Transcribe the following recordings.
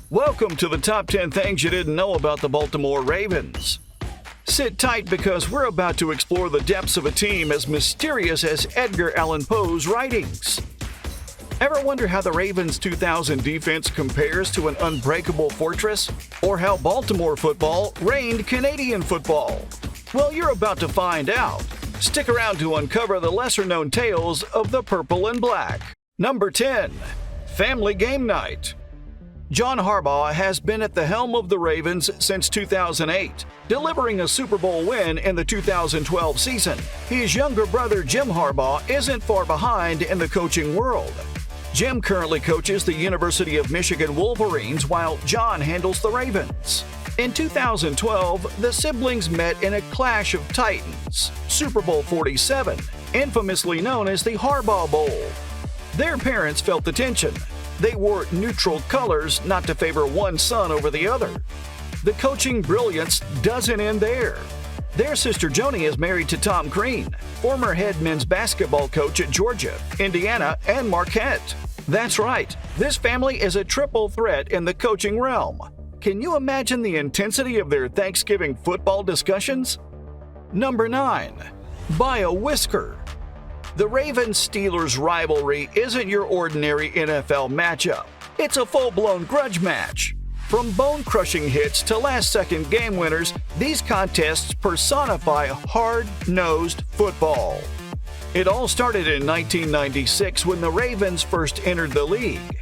Welcome to the top 10 things you didn't know about the Baltimore Ravens. Sit tight because we're about to explore the depths of a team as mysterious as Edgar Allan Poe's writings. Ever wonder how the Ravens' 2000 defense compares to an unbreakable fortress? Or how Baltimore football reigned Canadian football? Well, you're about to find out. Stick around to uncover the lesser-known tales of the purple and black. Number 10. Family Game Night. John Harbaugh has been at the helm of the Ravens since 2008, delivering a Super Bowl win in the 2012 season. His younger brother Jim Harbaugh isn't far behind in the coaching world. Jim currently coaches the University of Michigan Wolverines while John handles the Ravens. In 2012, the siblings met in a clash of titans, Super Bowl 47, infamously known as the Harbaugh Bowl. Their parents felt the tension. They wore neutral colors not to favor one son over the other. The coaching brilliance doesn't end there. Their sister Joni is married to Tom Crean, former head men's basketball coach at Georgia, Indiana, and Marquette. That's right, this family is a triple threat in the coaching realm. Can you imagine the intensity of their Thanksgiving football discussions? Number 9. Buy a whisker. The Ravens-Steelers rivalry isn't your ordinary NFL matchup. It's a full-blown grudge match. From bone-crushing hits to last-second game winners, these contests personify hard-nosed football. It all started in 1996 when the Ravens first entered the league.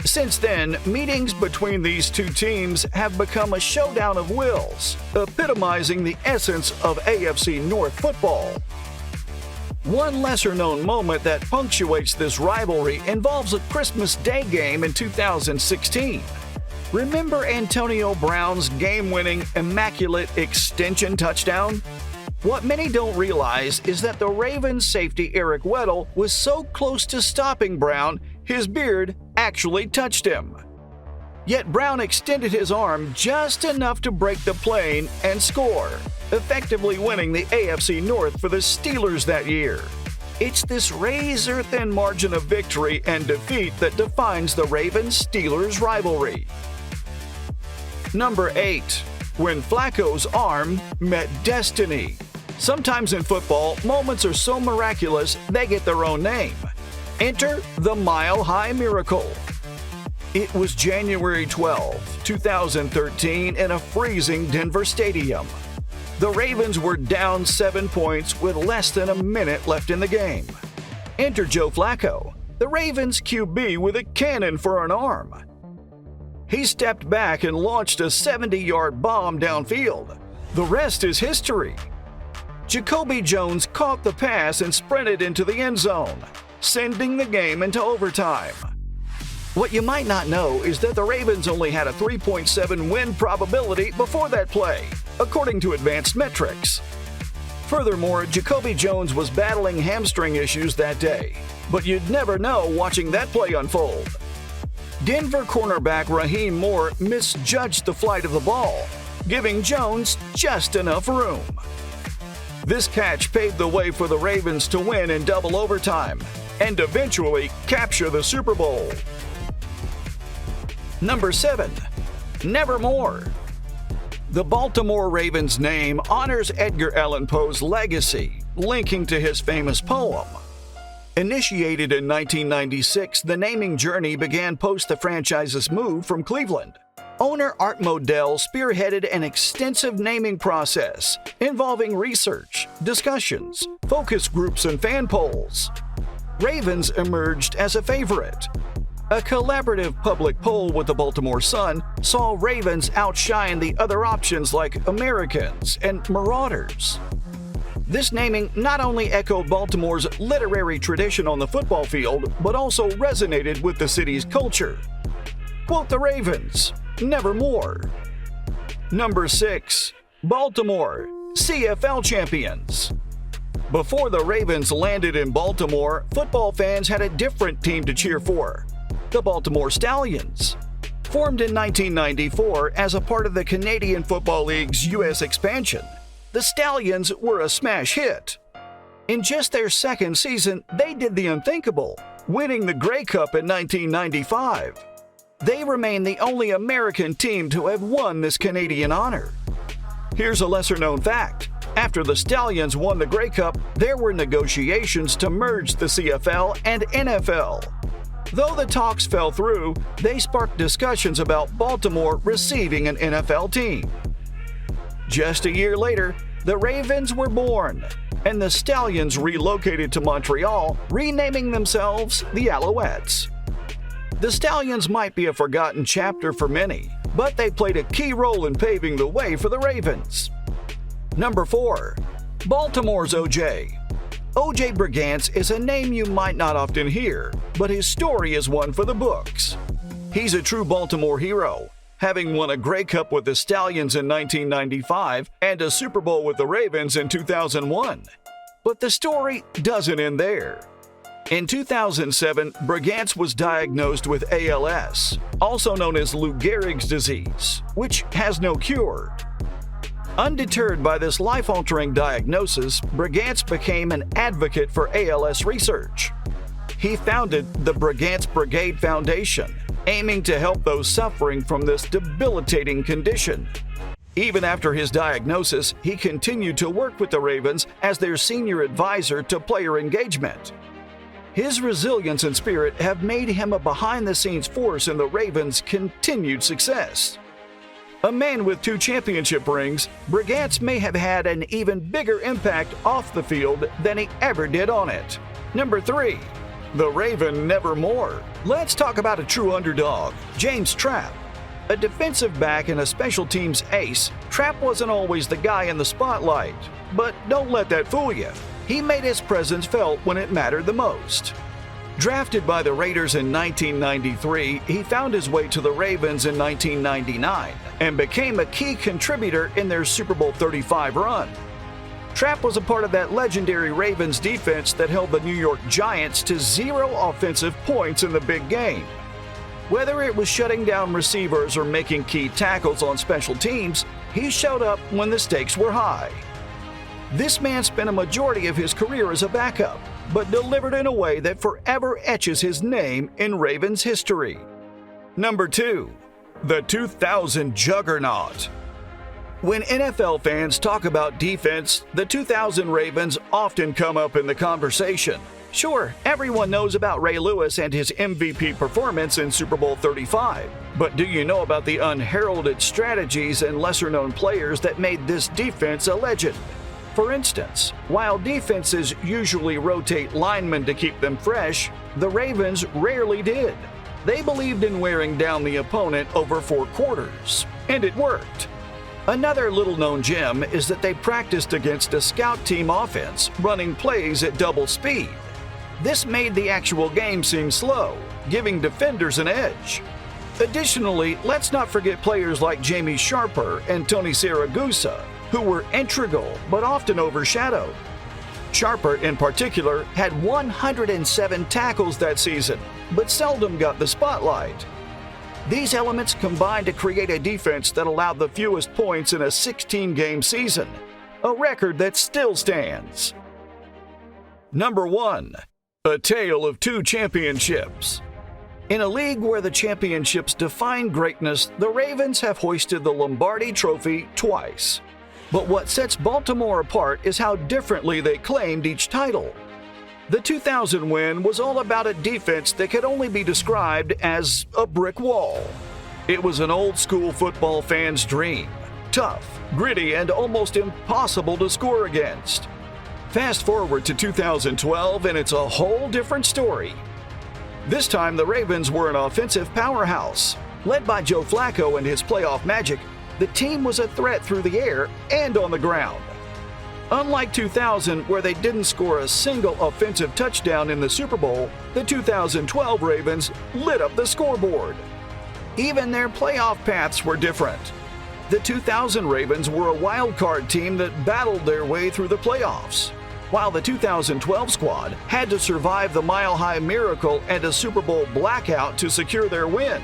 Since then, meetings between these two teams have become a showdown of wills, epitomizing the essence of AFC North football. One lesser-known moment that punctuates this rivalry involves a Christmas Day game in 2016. Remember Antonio Brown's game-winning, immaculate extension touchdown? What many don't realize is that the Ravens safety Eric Weddle was so close to stopping Brown, his beard actually touched him. Yet Brown extended his arm just enough to break the plane and score, effectively winning the AFC North for the Steelers that year. It's this razor-thin margin of victory and defeat that defines the Ravens-Steelers rivalry. Number 8. When Flacco's arm met destiny. Sometimes in football, moments are so miraculous they get their own name. Enter the Mile High Miracle. It was January 12, 2013 in a freezing Denver stadium. The Ravens were down 7 points with less than a minute left in the game. Enter Joe Flacco, the Ravens QB with a cannon for an arm. He stepped back and launched a 70-yard bomb downfield. The rest is history. Jacoby Jones caught the pass and sprinted into the end zone, sending the game into overtime. What you might not know is that the Ravens only had a 3.7 win probability before that play, according to advanced metrics. Furthermore, Jacoby Jones was battling hamstring issues that day, but you'd never know watching that play unfold. Denver cornerback Raheem Moore misjudged the flight of the ball, giving Jones just enough room. This catch paved the way for the Ravens to win in double overtime and eventually capture the Super Bowl. Number 7. Nevermore. The Baltimore Ravens name honors Edgar Allan Poe's legacy, linking to his famous poem. Initiated in 1996, the naming journey began post the franchise's move from Cleveland. Owner Art Modell spearheaded an extensive naming process involving research, discussions, focus groups, and fan polls. Ravens emerged as a favorite. A collaborative public poll with the Baltimore Sun saw Ravens outshine the other options like Americans and Marauders. This naming not only echoed Baltimore's literary tradition on the football field, but also resonated with the city's culture. Quote the Ravens, nevermore. Number 6. Baltimore, CFL champions. Before the Ravens landed in Baltimore, football fans had a different team to cheer for. The Baltimore Stallions. Formed in 1994 as a part of the Canadian Football League's U.S. expansion, the Stallions were a smash hit. In just their second season, they did the unthinkable, winning the Grey Cup in 1995. They remain the only American team to have won this Canadian honor. Here's a lesser-known fact. After the Stallions won the Grey Cup, there were negotiations to merge the CFL and NFL. Though the talks fell through, they sparked discussions about Baltimore receiving an NFL team. Just a year later, the Ravens were born, and the Stallions relocated to Montreal, renaming themselves the Alouettes. The Stallions might be a forgotten chapter for many, but they played a key role in paving the way for the Ravens. Number 4. Baltimore's O.J. O.J. Brigance is a name you might not often hear, but his story is one for the books. He's a true Baltimore hero, having won a Grey Cup with the Stallions in 1995 and a Super Bowl with the Ravens in 2001. But the story doesn't end there. In 2007, Brigance was diagnosed with ALS, also known as Lou Gehrig's disease, which has no cure. Undeterred by this life-altering diagnosis, Brigance became an advocate for ALS research. He founded the Brigance Brigade Foundation, aiming to help those suffering from this debilitating condition. Even after his diagnosis, he continued to work with the Ravens as their senior advisor to player engagement. His resilience and spirit have made him a behind-the-scenes force in the Ravens' continued success. A man with 2 championship rings, Brigance may have had an even bigger impact off the field than he ever did on it. Number 3. The Raven Nevermore. Let's talk about a true underdog, James Trapp. A defensive back and a special teams ace, Trapp wasn't always the guy in the spotlight. But don't let that fool you. He made his presence felt when it mattered the most. Drafted by the Raiders in 1993, he found his way to the Ravens in 1999 and became a key contributor in their Super Bowl 35 run. Trapp was a part of that legendary Ravens defense that held the New York Giants to 0 offensive points in the big game. Whether it was shutting down receivers or making key tackles on special teams, he showed up when the stakes were high. This man spent a majority of his career as a backup, but delivered in a way that forever etches his name in Ravens history. Number 2. The 2000 juggernaut. When NFL fans talk about defense, the 2000 Ravens often come up in the conversation. Sure, everyone knows about Ray Lewis and his MVP performance in Super Bowl 35, but do you know about the unheralded strategies and lesser-known players that made this defense a legend? For instance, while defenses usually rotate linemen to keep them fresh, the Ravens rarely did. They believed in wearing down the opponent over 4 quarters, and it worked. Another little-known gem is that they practiced against a scout team offense, running plays at double speed. This made the actual game seem slow, giving defenders an edge. Additionally, let's not forget players like Jamie Sharper and Tony Siragusa, who were integral but often overshadowed. Sharper, in particular, had 107 tackles that season, but seldom got the spotlight. These elements combined to create a defense that allowed the fewest points in a 16-game season, a record that still stands. Number 1. A tale of 2 championships. In a league where the championships define greatness, the Ravens have hoisted the Lombardi Trophy twice. But what sets Baltimore apart is how differently they claimed each title. The 2000 win was all about a defense that could only be described as a brick wall. It was an old-school football fan's dream. Tough, gritty, and almost impossible to score against. Fast forward to 2012 and it's a whole different story. This time the Ravens were an offensive powerhouse. Led by Joe Flacco and his playoff magic, the team was a threat through the air and on the ground. Unlike 2000, where they didn't score a single offensive touchdown in the Super Bowl, the 2012 Ravens lit up the scoreboard. Even their playoff paths were different. The 2000 Ravens were a wild card team that battled their way through the playoffs, while the 2012 squad had to survive the Mile High Miracle and a Super Bowl blackout to secure their win.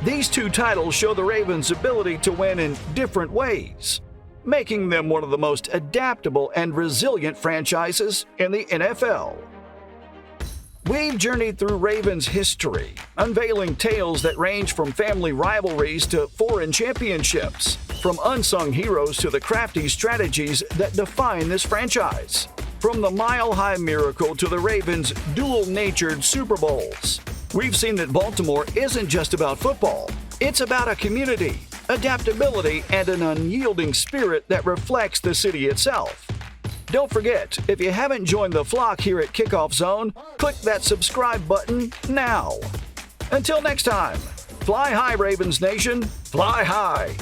These 2 titles show the Ravens' ability to win in different ways, making them one of the most adaptable and resilient franchises in the NFL. We've journeyed through Ravens history, unveiling tales that range from family rivalries to foreign championships, from unsung heroes to the crafty strategies that define this franchise, from the mile-high miracle to the Ravens' dual-natured Super Bowls. We've seen that Baltimore isn't just about football. It's about a community, adaptability, and an unyielding spirit that reflects the city itself. Don't forget, if you haven't joined the flock here at Kickoff Zone, click that subscribe button now. Until next time, fly high, Ravens Nation, fly high.